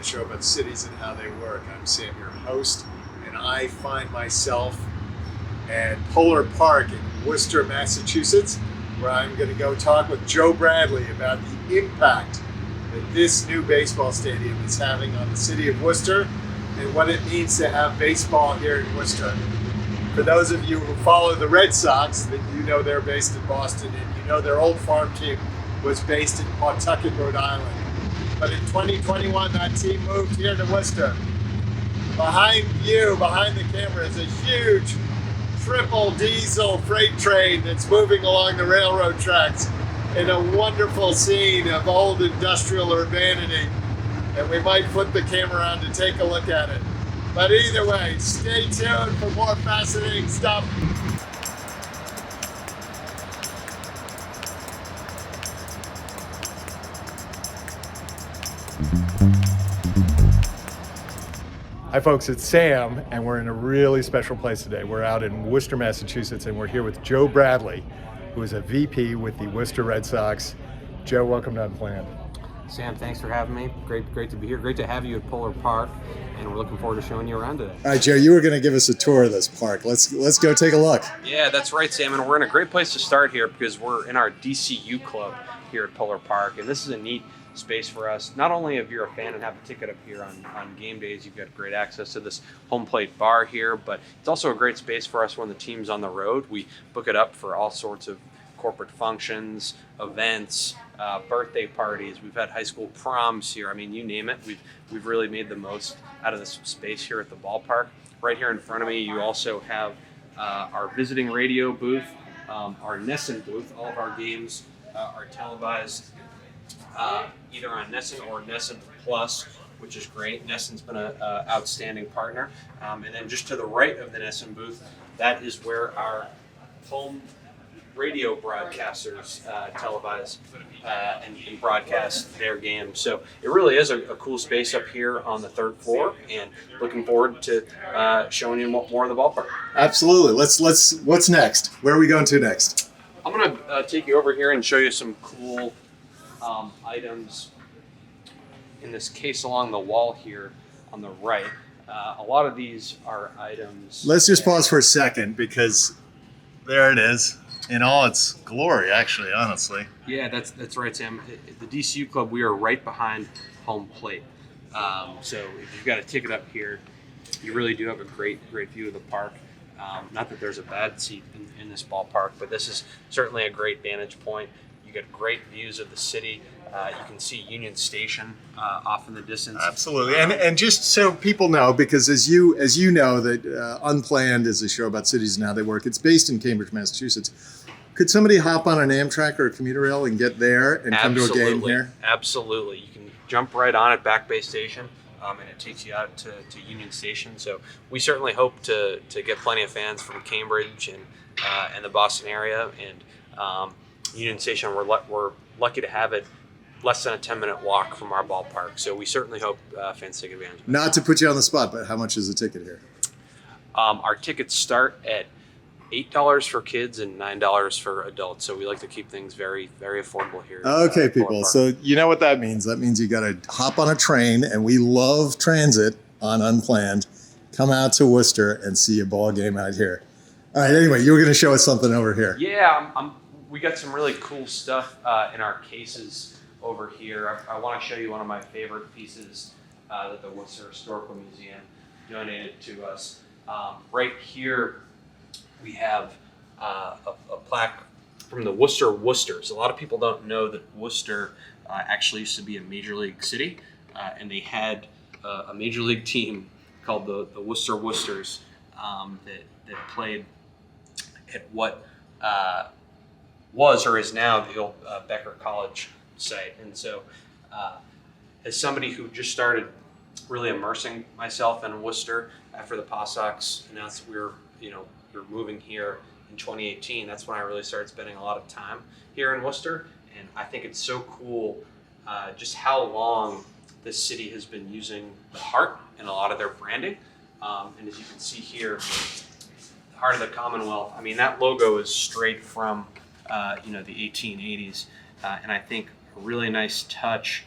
a show about cities and how they work. I'm Sam, your host, and I find myself at Polar Park in Worcester, Massachusetts, where I'm going to go talk with Joe Bradlee about the impact that this new baseball stadium is having on the city of Worcester and what it means to have baseball here in Worcester. For those of you who follow the Red Sox, then you know they're based in Boston, and you know their old farm team was based in Pawtucket, Rhode Island. But in 2021, that team moved here to Worcester. Behind you, behind the camera, is a huge triple diesel freight train that's moving along the railroad tracks in a wonderful scene of old industrial urbanity. And we might flip the camera on to take a look at it. But either way, stay tuned for more fascinating stuff. Hi folks, it's Sam, and we're in a really special place today. We're out in Worcester, Massachusetts, and we're here with Joe Bradlee, who is a VP with the Worcester Red Sox. Joe, welcome to Unplanned. Sam, thanks for having me. Great to be here. Great to have you at Polar Park, and we're looking forward to showing you around today. All right, Joe, you were going to give us a tour of this park. Let's go take a look. Yeah, that's right, Sam, and we're in a great place to start here because we're in our DCU club here at Polar Park, and this is a neat space for us. Not only if you're a fan and have a ticket up here on game days, you've got great access to this home plate bar here, but it's also a great space for us when the team's on the road. We book it up for all sorts of corporate functions, events, birthday parties. We've had high school proms here. I mean, you name it. We've really made the most out of this space here at the ballpark. Right here in front of me, you also have our visiting radio booth, our NESN booth. All of our games are televised either on NESN or NESN Plus, which is great. NESN's been an outstanding partner. And then just to the right of the NESN booth, that is where our home radio broadcasters televise and broadcast their games. So it really is a cool space up here on the third floor, and looking forward to showing you more of the ballpark. Absolutely. What's next? Where are we going to next? I'm going to take you over here and show you some cool items in this case along the wall here on the right. A lot of these are items. Let's just pause for a second because there it is in all its glory, actually, honestly. Yeah, that's right, Sam. At the DCU Club, we are right behind home plate. So if you've got a ticket up here, you really do have a great view of the park. Not that there's a bad seat in this ballpark, but this is certainly a great vantage point. You get great views of the city. You can see Union Station off in the distance. Absolutely, and just so people know, because as you know, that Unplanned is a show about cities and how they work. It's based in Cambridge, Massachusetts. Could somebody hop on an Amtrak or a commuter rail and get there and come to a game here? Absolutely. You can jump right on at Back Bay Station, and it takes you out to Union Station. So we certainly hope to get plenty of fans from Cambridge and the Boston area. And Union Station, we're lucky to have it less than a 10-minute walk from our ballpark. So we certainly hope fans take advantage of it. Not to put you on the spot, but how much is a ticket here? Our tickets start at $8 for kids and $9 for adults. So we like to keep things very, very affordable here. Okay, people. So you know what that means. That means you got to hop on a train, and we love transit on Unplanned. Come out to Worcester and see a ball game out here. All right, anyway, you were going to show us something over here. Yeah, we got some really cool stuff in our cases over here. I want to show you one of my favorite pieces that the Worcester Historical Museum donated to us. Right here, we have a plaque from the Worcester Worcesters. A lot of people don't know that Worcester actually used to be a major league city, and they had a major league team called the Worcester Worcesters that played at what was or is now the old Becker College site. And so as somebody who just started really immersing myself in Worcester after the Pawtucket announced that we were moving here in 2018, that's when I really started spending a lot of time here in Worcester. And I think it's so cool just how long this city has been using the heart in a lot of their branding. And as you can see here, the heart of the Commonwealth, I mean, that logo is straight from the 1880s. And I think a really nice touch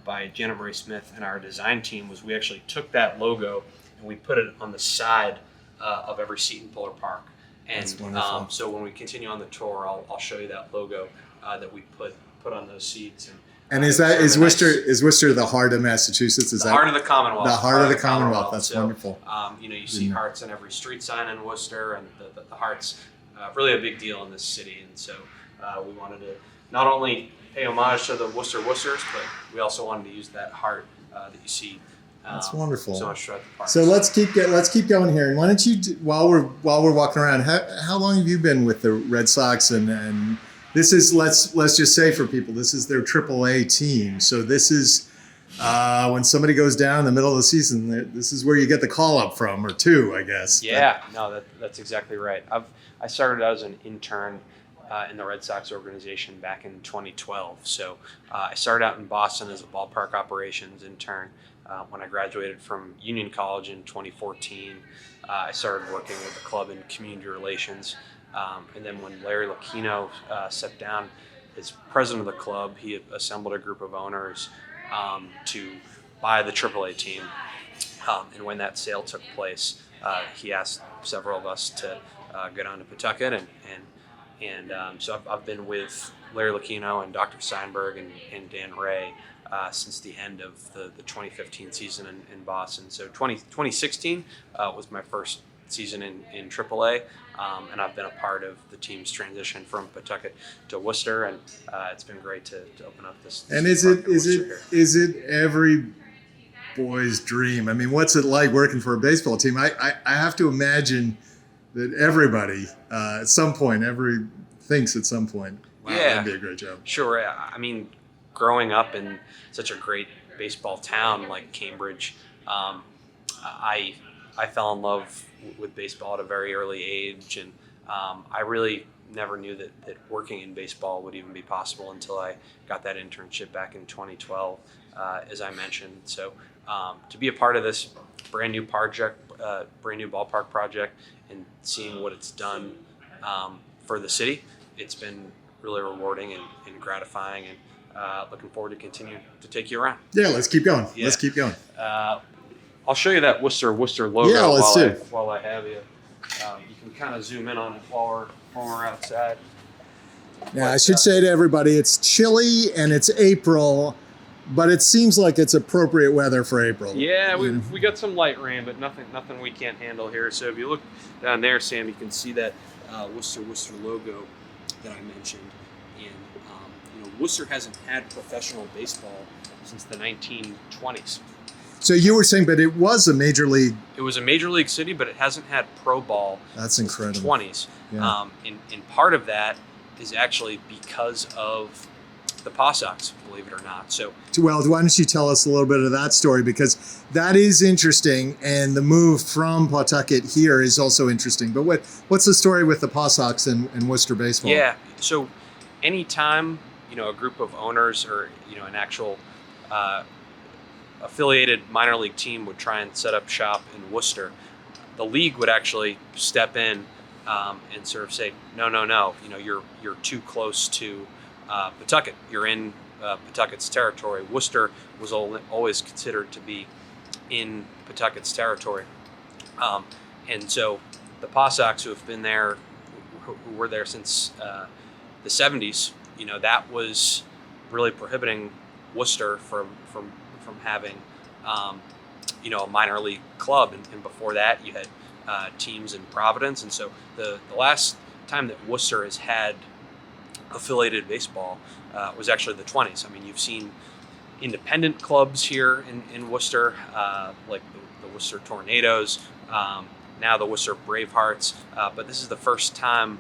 by Janet Marie Smith and our design team was we actually took that logo and we put it on the side of every seat in Polar Park. And That's wonderful. so when we continue on the tour, I'll show you that logo that we put on those seats. And is Worcester the heart of Massachusetts? Is the heart of the Commonwealth? The heart of the Commonwealth. That's so, wonderful. You see hearts on every street sign in Worcester, and the heart's really a big deal in this city. And so we wanted to not only pay homage to the Worcesters, but we also wanted to use that heart that you see. That's wonderful. So much throughout the park. So let's keep going here. And why don't you, while we're walking around, how long have you been with the Red Sox? And this is let's just say for people, this is their AAA team. So this is when somebody goes down in the middle of the season. This is where you get the call up from, or two, I guess. Yeah, no, that's exactly right. I started out as an intern in the Red Sox organization back in 2012. So I started out in Boston as a ballpark operations intern. When I graduated from Union College in 2014, I started working with the club in community relations. And then when Larry Lucchino stepped down as president of the club, he assembled a group of owners to buy the AAA team. And when that sale took place, he asked several of us to go down to Pawtucket. And so I've been with Larry Lucchino and Dr. Steinberg and Dan Ray since the end of the 2015 season in Boston. So 2016 was my first season in AAA, and I've been a part of the team's transition from Pawtucket to Worcester, and it's been great to open up this. And is it every boy's dream? I mean, what's it like working for a baseball team? I have to imagine that everybody thinks at some point, wow, that'd be a great job. Sure. I mean, growing up in such a great baseball town like Cambridge, I fell in love with baseball at a very early age, and I really never knew that working in baseball would even be possible until I got that internship back in 2012, as I mentioned. So to be a part of this brand new ballpark project, and seeing what it's done for the city, it's been really rewarding and gratifying, and looking forward to continue to take you around. Yeah, let's keep going. Yeah. Let's keep going. I'll show you that Worcester logo. Yeah, let's do. While I have you. You can kind of zoom in on it while we're outside. Now, I should say to everybody, it's chilly and it's April, but it seems like it's appropriate weather for April. Yeah, we got some light rain, but nothing we can't handle here. So if you look down there, Sam, you can see that Worcester logo that I mentioned. And Worcester hasn't had professional baseball since the 1920s. So you were saying, but it was a major league. It was a major league city, but it hasn't had pro ball That's since incredible. the 20s. Yeah. And part of that is actually because of the Paw Sox, believe it or not. So, well, why don't you tell us a little bit of that story, because that is interesting, and the move from Pawtucket here is also interesting. But what's the story with the Paw Sox and Worcester baseball? Yeah. So anytime a group of owners or an actual affiliated minor league team would try and set up shop in Worcester, the league would actually step in and sort of say, no, you're too close to Pawtucket. You're in Pawtucket's territory. Worcester was always considered to be in Pawtucket's territory, and so the Paw Sox, who have been there, who were there since the 70s, that was really prohibiting Worcester from having a minor league club, and before that you had teams in Providence, and so the last time that Worcester has had affiliated baseball was actually the 20s. I mean, you've seen independent clubs here in Worcester, like the Worcester Tornadoes, now the Worcester Bravehearts, but this is the first time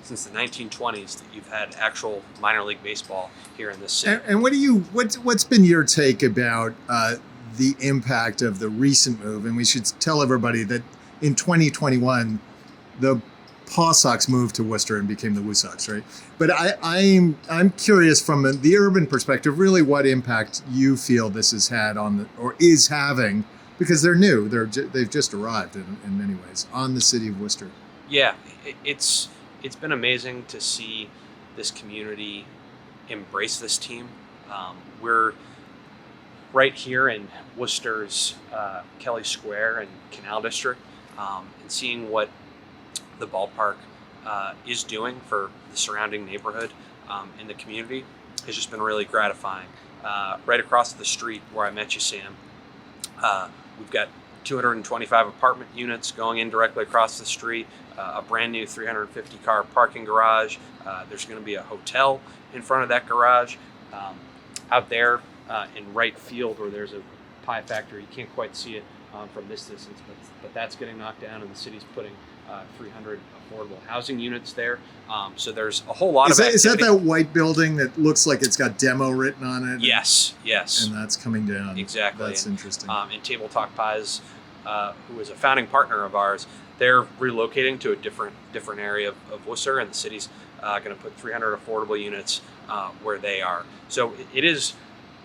since the 1920s that you've had actual minor league baseball here in this city. And what's been your take about the impact of the recent move? And we should tell everybody that in 2021, the Paw Sox moved to Worcester and became the WooSox, right? But I'm curious from the urban perspective, really what impact you feel this has had or is having, because they're new, they've just arrived in many ways, on the city of Worcester. Yeah, it's been amazing to see this community embrace this team. We're right here in Worcester's Kelly Square and Canal District, and seeing what the ballpark is doing for the surrounding neighborhood and the community has just been really gratifying. Right across the street where I met you, Sam, we've got 225 apartment units going in directly across the street, a brand new 350 car parking garage. There's going to be a hotel in front of that garage. Out there in right field where there's a pie factory, you can't quite see it from this distance, but that's getting knocked down, and the city's putting 300 affordable housing units there. So there's a whole lot of activity. Is that that white building that looks like it's got demo written on it? Yes. And that's coming down. Exactly. That's interesting. And Table Talk Pies, who is a founding partner of ours, they're relocating to a different area of Worcester, and the city's going to put 300 affordable units where they are. So it is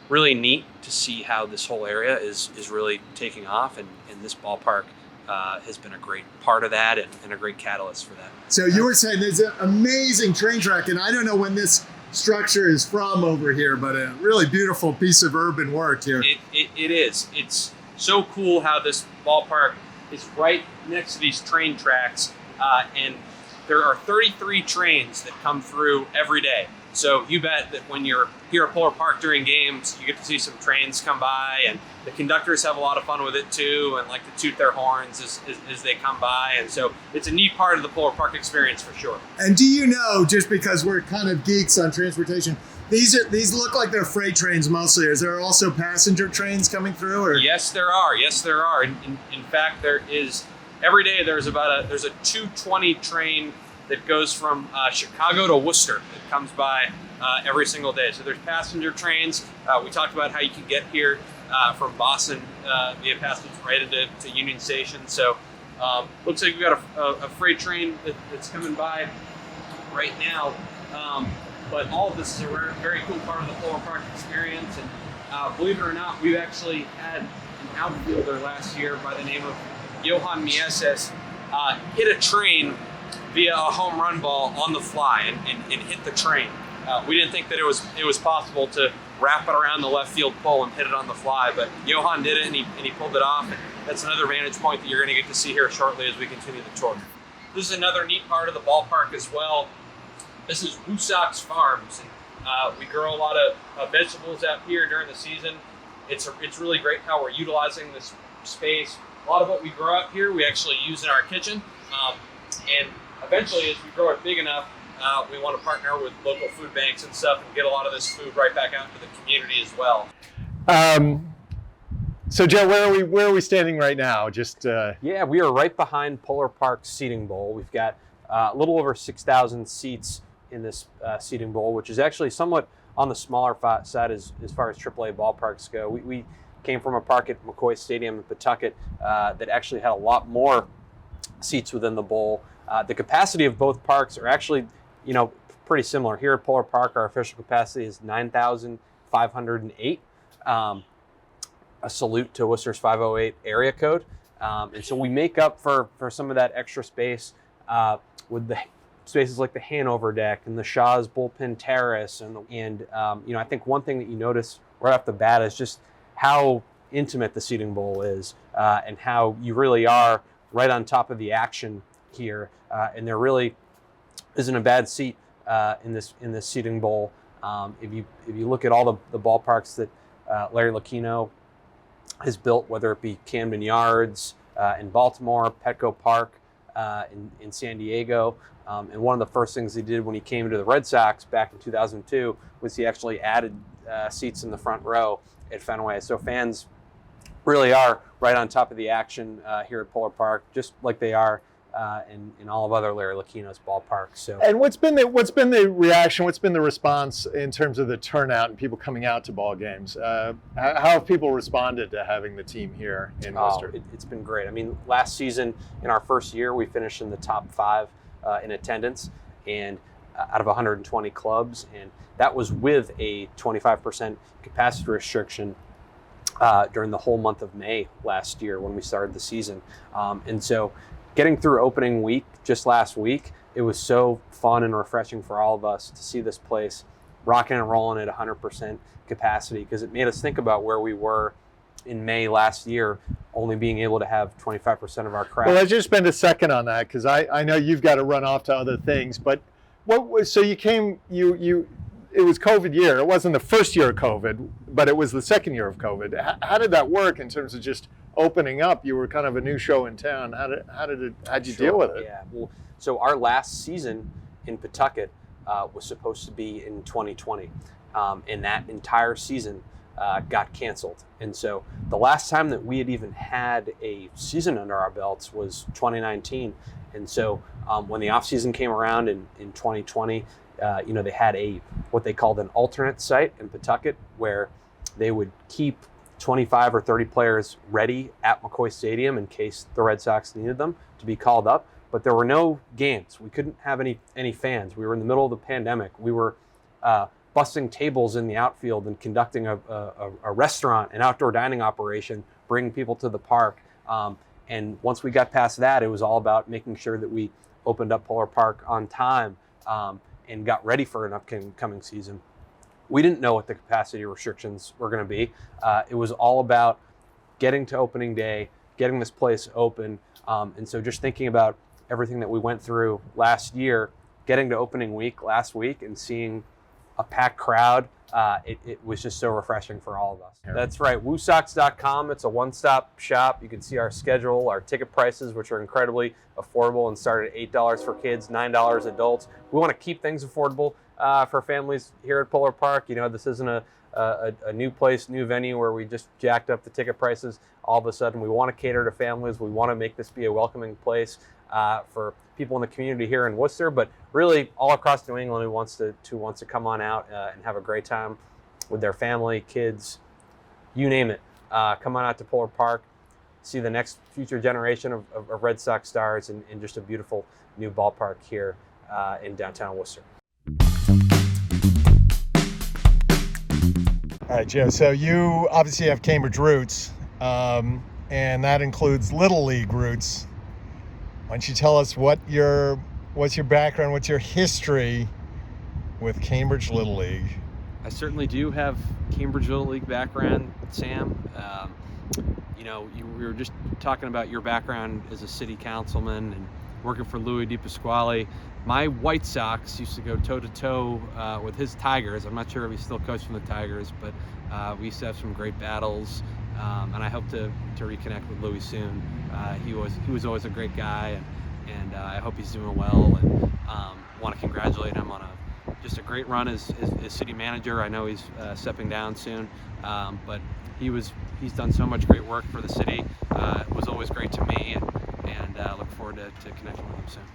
really neat to see how this whole area is really taking off, and this ballpark has been a great part of that and a great catalyst for that. So you were saying there's an amazing train track, and I don't know when this structure is from over here, but a really beautiful piece of urban work here. It is. It's so cool how this ballpark is right next to these train tracks, and there are 33 trains that come through every day. So you bet that when you're here at Polar Park during games, you get to see some trains come by, and the conductors have a lot of fun with it too, and like to toot their horns as they come by. And so it's a neat part of the Polar Park experience for sure. And do you know, just because we're kind of geeks on transportation, these look like they're freight trains mostly. Is there also passenger trains coming through? Or? Yes, there are. In fact, there is every day. There's a 220 train that goes from Chicago to Worcester that comes by every single day. So there's passenger trains. We talked about how you can get here from Boston via Passage right into Union Station. So looks like we've got a freight train that's coming by right now. But all of this is a very cool part of the Polar Park experience. And believe it or not, we've actually had an outfielder last year by the name of Johan Mieses hit a train via a home run ball on the fly and hit the train. We didn't think that it was possible to wrap it around the left field pole and hit it on the fly, but Johan did it and he pulled it off. And that's another vantage point that you're going to get to see here shortly as we continue the tour. This is another neat part of the ballpark as well. This is WooSox Farms. And, we grow a lot of vegetables out here during the season. It's really great how we're utilizing this space. A lot of what we grow out here we actually use in our kitchen. And eventually, as we grow it big enough, we want to partner with local food banks and stuff and get a lot of this food right back out into the community as well. So Joe, where are we standing right now? Yeah, we are right behind Polar Park's seating bowl. We've got a little over 6,000 seats in this seating bowl, which is actually somewhat on the smaller side as far as AAA ballparks go. We came from a park at McCoy Stadium in Pawtucket that actually had a lot more seats within the bowl. The capacity of both parks are actually, pretty similar. Here at Polar Park, our official capacity is 9,508. A salute to Worcester's 508 area code. And so we make up for some of that extra space with the spaces like the Hanover deck and the Shaw's bullpen terrace. And I think one thing that you notice right off the bat is just how intimate the seating bowl is and how you really are right on top of the action here, and there really isn't a bad seat in this seating bowl. If you look at all the ballparks that Larry Lucchino has built, whether it be Camden Yards in Baltimore, Petco Park in San Diego, and one of the first things he did when he came to the Red Sox back in 2002 was he actually added seats in the front row at Fenway. So fans really are right on top of the action here at Polar Park, just like they are in all of other Larry Lucchino's ballparks. So, and what's been the reaction? What's been the response in terms of the turnout and people coming out to ball games? How have people responded to having the team here in Worcester? It's been great. I mean, last season in our first year, we finished in the top 5 in attendance, and out of 120 clubs, and that was with a 25% capacity restriction during the whole month of May last year when we started the season. And so getting through opening week just last week, it was so fun and refreshing for all of us to see this place rocking and rolling at 100% capacity, because it made us think about where we were in May last year, only being able to have 25% of our crowd. Well, let's just spend a second on that, because I know you've got to run off to other things. But what was, so you came, it was COVID year. It wasn't the first year of COVID, but it was the second year of COVID. How did that work in terms of just opening up? You were kind of a new show in town. How'd you deal with it? Yeah, well, so our last season in Pawtucket was supposed to be in 2020, and that entire season got canceled. And so the last time that we had even had a season under our belts was 2019. And so when the off season came around in 2020, they had what they called an alternate site in Pawtucket, where they would keep 25 or 30 players ready at McCoy Stadium in case the Red Sox needed them to be called up. But there were no games. We couldn't have any fans. We were in the middle of the pandemic. We were busting tables in the outfield and conducting a restaurant, an outdoor dining operation, bringing people to the park. And once we got past that, it was all about making sure that we opened up Polar Park on time and got ready for an upcoming season. We didn't know what the capacity restrictions were going to be. It was all about getting to opening day, getting this place open. And so just thinking about everything that we went through last year, getting to opening week last week and seeing a packed crowd, it was just so refreshing for all of us. That's right, WooSox.com. It's a one-stop shop. You can see our schedule, our ticket prices, which are incredibly affordable and start at $8 for kids, $9 adults. We want to keep things affordable for families here at Polar Park. This isn't a new place, new venue where we just jacked up the ticket prices. All of a sudden, we want to cater to families. We want to make this be a welcoming place for people in the community here in Worcester, but really all across New England who wants to come on out and have a great time with their family, kids, you name it. Come on out to Polar Park, see the next future generation of Red Sox stars in just a beautiful new ballpark here in downtown Worcester. All right, Joe. So you obviously have Cambridge roots, and that includes Little League roots. Why don't you tell us what's your background, what's your history with Cambridge Little League? I certainly do have Cambridge Little League background, Sam. We were just talking about your background as a city councilman and working for Louis DePasquale. My White Sox used to go toe-to-toe with his Tigers. I'm not sure if he's still coaching the Tigers, but we used to have some great battles, and I hope to reconnect with Louis soon. He was always a great guy, and I hope he's doing well, and want to congratulate him on just a great run as city manager. I know he's stepping down soon, but he's done so much great work for the city. It was always great to me, and look forward to connecting with him soon.